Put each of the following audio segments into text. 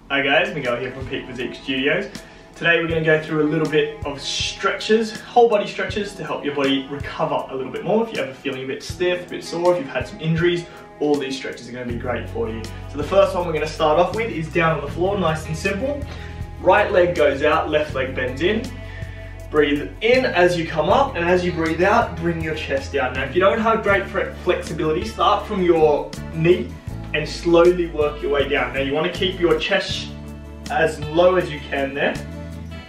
Hi guys, Miguel here from Peak Physique Studios. Today we're going to go through a little bit of stretches, whole body stretches to help your body recover a little bit more. If you're ever feeling a bit stiff, a bit sore, if you've had some injuries, all these stretches are going to be great for you. So the first one we're going to start off with is down on the floor, nice and simple. Right leg goes out, left leg bends in. Breathe in as you come up, and as you breathe out, bring your chest down. Now if you don't have great flexibility, start from your knee and slowly work your way down. Now you want to keep your chest as low as you can there,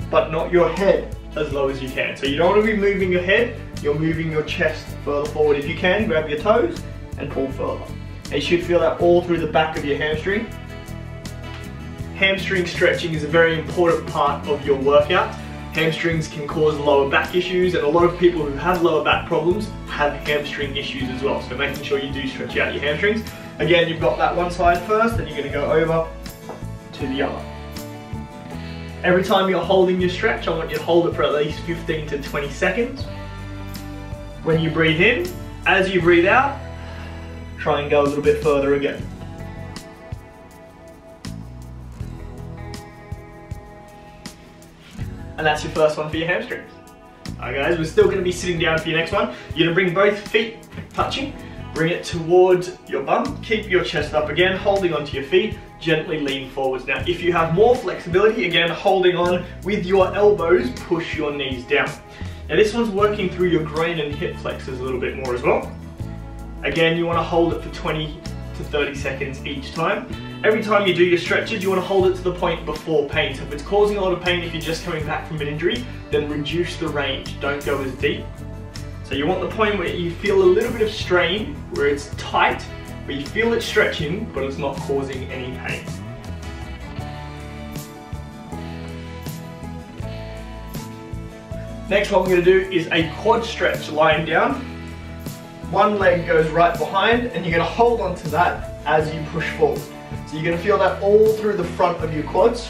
but not your head as low as you can. So you don't want to be moving your head, you're moving your chest further forward. If you can, grab your toes and pull further. And you should feel that all through the back of your hamstring. Hamstring stretching is a very important part of your workout. Hamstrings can cause lower back issues, and a lot of people who have lower back problems have hamstring issues as well. So making sure you do stretch out your hamstrings. Again, you've got that one side first, and you're going to go over to the other. Every time you're holding your stretch, I want you to hold it for at least 15 to 20 seconds. When you breathe in, as you breathe out, try and go a little bit further again. And that's your first one for your hamstrings. Alright guys, we're still going to be sitting down for your next one. You're going to bring both feet touching, bring it towards your bum, keep your chest up again, holding onto your feet, gently lean forwards. Now if you have more flexibility, again holding on with your elbows, push your knees down. Now this one's working through your groin and hip flexors a little bit more as well. Again, you want to hold it for 20 to 30 seconds each time. Every time you do your stretches, you want to hold it to the point before pain. So if it's causing a lot of pain, if you're just coming back from an injury, then reduce the range, don't go as deep. So you want the point where you feel a little bit of strain, where it's tight, where you feel it stretching, but it's not causing any pain. Next one we're going to do is a quad stretch lying down. One leg goes right behind, and you're going to hold on to that as you push forward. So you're going to feel that all through the front of your quads.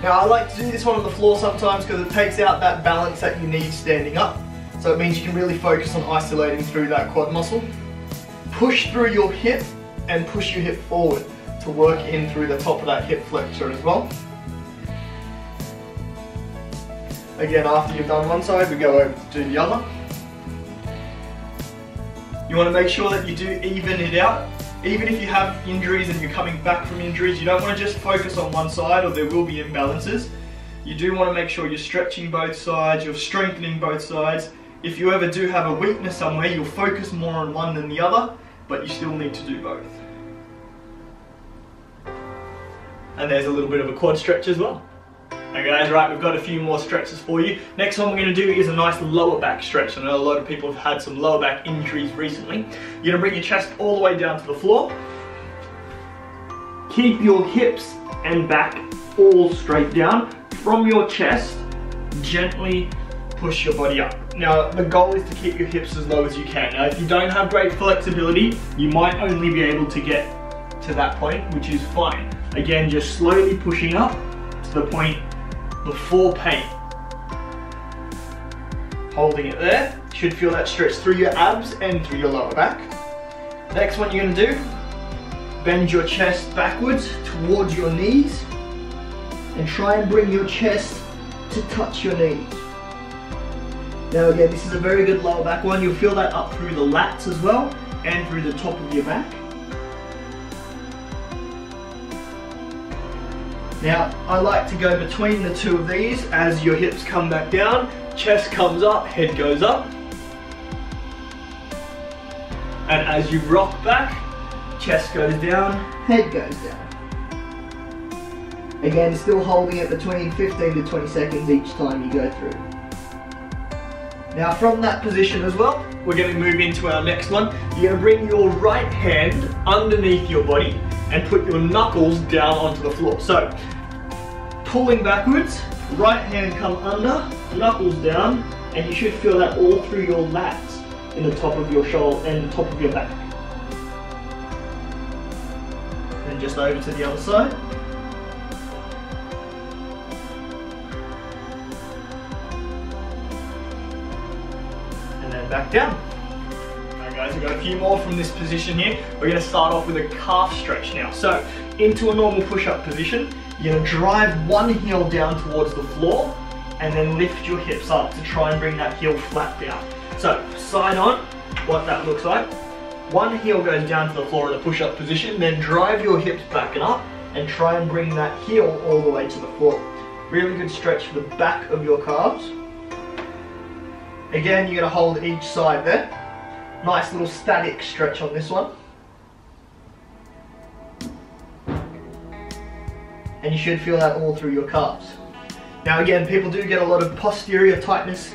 Now I like to do this one on the floor sometimes because it takes out that balance that you need standing up. So it means you can really focus on isolating through that quad muscle. Push through your hip and push your hip forward to work in through the top of that hip flexor as well. Again, after you've done one side, we go over to do the other. You want to make sure that you do even it out. Even if you have injuries and you're coming back from injuries, you don't want to just focus on one side, or there will be imbalances. You do want to make sure you're stretching both sides, you're strengthening both sides. If you ever do have a weakness somewhere, you'll focus more on one than the other, but you still need to do both. And there's a little bit of a quad stretch as well. Okay guys, right, we've got a few more stretches for you. Next one we're going to do is a nice lower back stretch. I know a lot of people have had some lower back injuries recently. You're going to bring your chest all the way down to the floor. Keep your hips and back all straight down. From your chest, gently push your body up. Now the goal is to keep your hips as low as you can. Now if you don't have great flexibility, you might only be able to get to that point, which is fine. Again, just slowly pushing up to the point before pain. Holding it there. You should feel that stretch through your abs and through your lower back. Next one you're going to do, bend your chest backwards towards your knees and try and bring your chest to touch your knees. Now again, this is a very good lower back one. You'll feel that up through the lats as well and through the top of your back. Now, I like to go between the two of these as your hips come back down, chest comes up, head goes up. And as you rock back, chest goes down, head goes down. Again, still holding it between 15 to 20 seconds each time you go through. Now from that position as well, we're going to move into our next one. You're going to bring your right hand underneath your body and put your knuckles down onto the floor. So, pulling backwards, right hand come under, knuckles down, and you should feel that all through your lats in the top of your shoulder and the top of your back. And just over to the other side. And then back down. Alright guys, We've got a few more from this position here. We're going to start off with a calf stretch now. So into a normal push-up position, you're going to drive one heel down towards the floor and then lift your hips up to try and bring that heel flat down. So side on, what that looks like. One heel goes down to the floor in the push-up position, then drive your hips back and up and try and bring that heel all the way to the floor. Really good stretch for the back of your calves. Again, you're going to hold each side there. Nice little static stretch on this one. And you should feel that all through your calves. Now again, people do get a lot of posterior tightness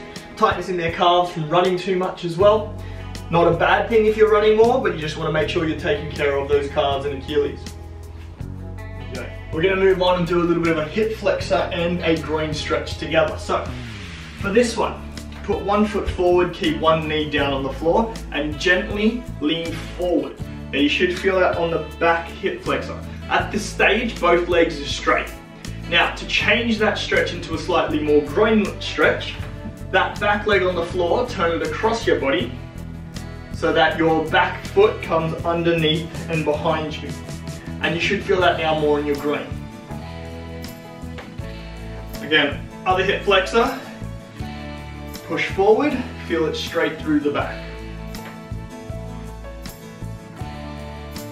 in their calves from running too much as well. Not a bad thing if you're running more, but you just want to make sure you're taking care of those calves and Achilles. Okay. We're going to move on and do a little bit of a hip flexor and a groin stretch together. So for this one, put one foot forward, keep one knee down on the floor, and gently lean forward. Now you should feel that on the back hip flexor. At this stage, both legs are straight. Now to change that stretch into a slightly more groin stretch, that back leg on the floor, turn it across your body so that your back foot comes underneath and behind you. And you should feel that now more in your groin. Again, other hip flexor. Push forward, feel it straight through the back.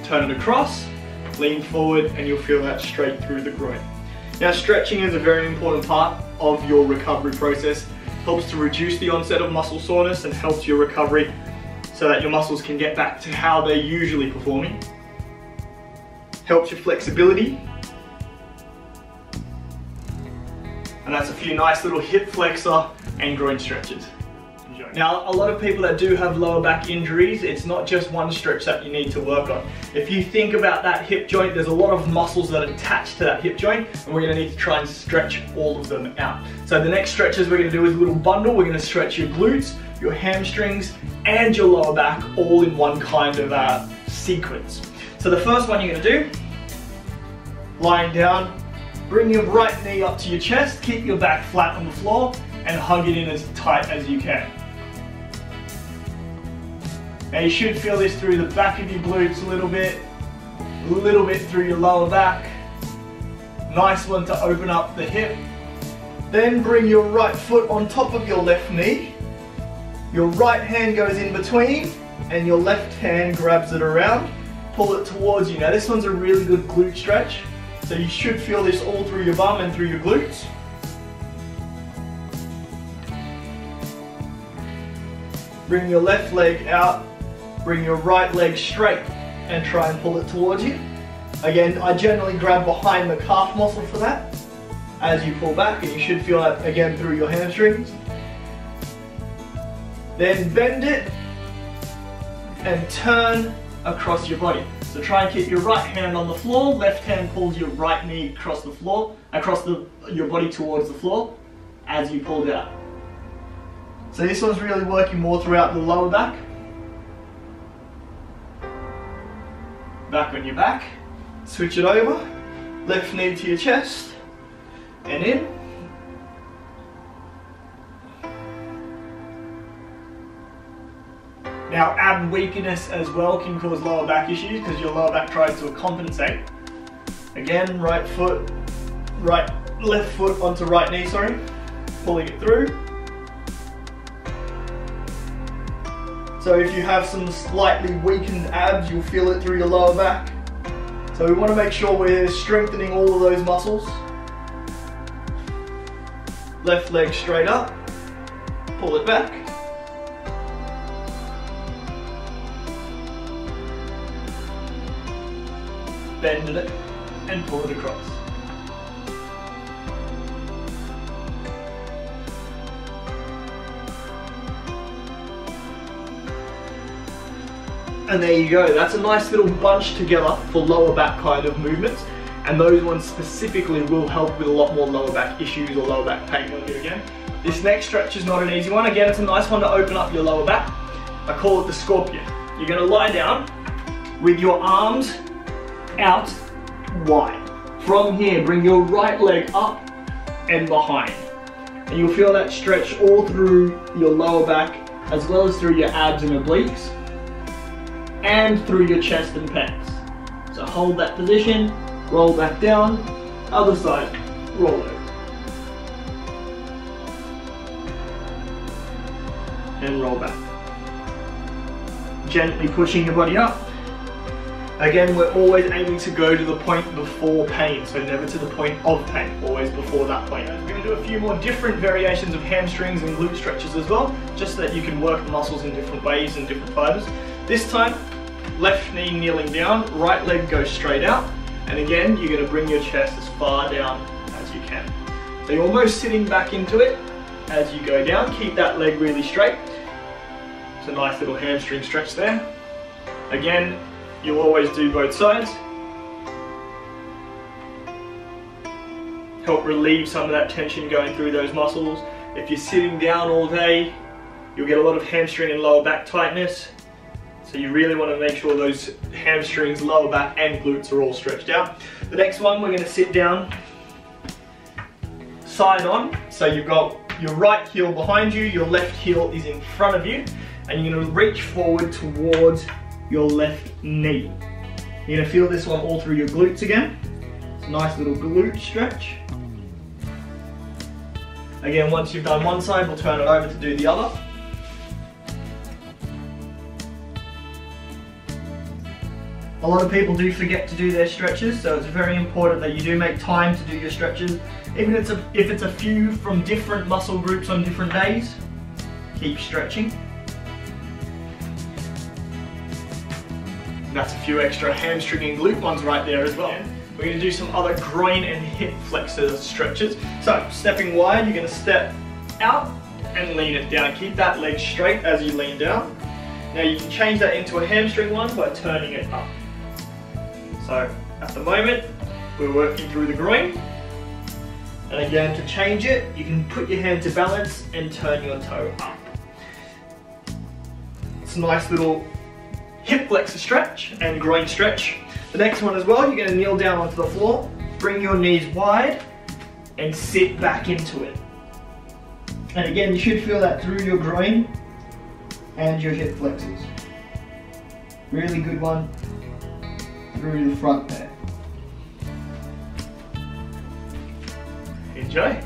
Turn it across, lean forward, and you'll feel that straight through the groin. Now stretching is a very important part of your recovery process. Helps to reduce the onset of muscle soreness and helps your recovery so that your muscles can get back to how they're usually performing. Helps your flexibility. And that's a few nice little hip flexor and groin stretches. Enjoy. Now, a lot of people that do have lower back injuries, it's not just one stretch that you need to work on. If you think about that hip joint, there's a lot of muscles that are attached to that hip joint, and we're going to need to try and stretch all of them out. So the next stretches we're going to do is a little bundle. We're going to stretch your glutes, your hamstrings, and your lower back all in one kind of sequence. So the first one you're going to do, lying down, bring your right knee up to your chest, keep your back flat on the floor, and hug it in as tight as you can. Now you should feel this through the back of your glutes a little bit through your lower back. Nice one to open up the hip. Then bring your right foot on top of your left knee. Your right hand goes in between and your left hand grabs it around. Pull it towards you. Now this one's a really good glute stretch. So you should feel this all through your bum and through your glutes. Bring your left leg out, bring your right leg straight and try and pull it towards you. Again, I generally grab behind the calf muscle for that as you pull back, and you should feel that again through your hamstrings. Then bend it and turn across your body. So try and keep your right hand on the floor, left hand pulls your right knee across the floor, your body towards the floor as you pull down. So this one's really working more throughout the lower back. Back on your back, switch it over, left knee to your chest, and in. Now ab weakness as well can cause lower back issues because your lower back tries to compensate. Again, left foot onto right knee, pulling it through. So if you have some slightly weakened abs, you'll feel it through your lower back. So we want to make sure we're strengthening all of those muscles. Left leg straight up, pull it back. Bend it and pull it across. And there you go, that's a nice little bunch together for lower back kind of movements, and those ones specifically will help with a lot more lower back issues or lower back pain on you again. This next stretch is not an easy one. Again, it's a nice one to open up your lower back. I call it the scorpion. You're going to lie down with your arms out wide. From here, bring your right leg up and behind. And you'll feel that stretch all through your lower back as well as through your abs and obliques. and through your chest and pecs. So hold that position, roll back down, other side, roll over. And roll back. Gently pushing your body up. Again, we're always aiming to go to the point before pain, so never to the point of pain, always before that point. We're going to do a few more different variations of hamstrings and glute stretches as well, just so that you can work the muscles in different ways and different fibers. This time, left knee kneeling down, right leg goes straight out, and again, you're going to bring your chest as far down as you can. So you're almost sitting back into it as you go down. Keep that leg really straight. It's a nice little hamstring stretch there. Again, you'll always do both sides. Help relieve some of that tension going through those muscles. If you're sitting down all day, you'll get a lot of hamstring and lower back tightness. So you really want to make sure those hamstrings, lower back and glutes are all stretched out. The next one, we're going to sit down side on. So you've got your right heel behind you, your left heel is in front of you, and you're going to reach forward towards your left knee. You're going to feel this one all through your glutes again. It's a nice little glute stretch. Again, once you've done one side, we'll turn it over to do the other. A lot of people do forget to do their stretches, so it's very important that you do make time to do your stretches. Even if it's a few from different muscle groups on different days, keep stretching. That's a few extra hamstring and glute ones right there as well. We're going to do some other groin and hip flexor stretches. So, stepping wide, you're going to step out and lean it down. Keep that leg straight as you lean down. Now you can change that into a hamstring one by turning it up. So, at the moment, we're working through the groin. And again, to change it, you can put your hand to balance and turn your toe up. It's a nice little hip flexor stretch and groin stretch. The next one as well, you're going to kneel down onto the floor, bring your knees wide, and sit back into it. And again, you should feel that through your groin and your hip flexors. Really good one through the front there. Enjoy.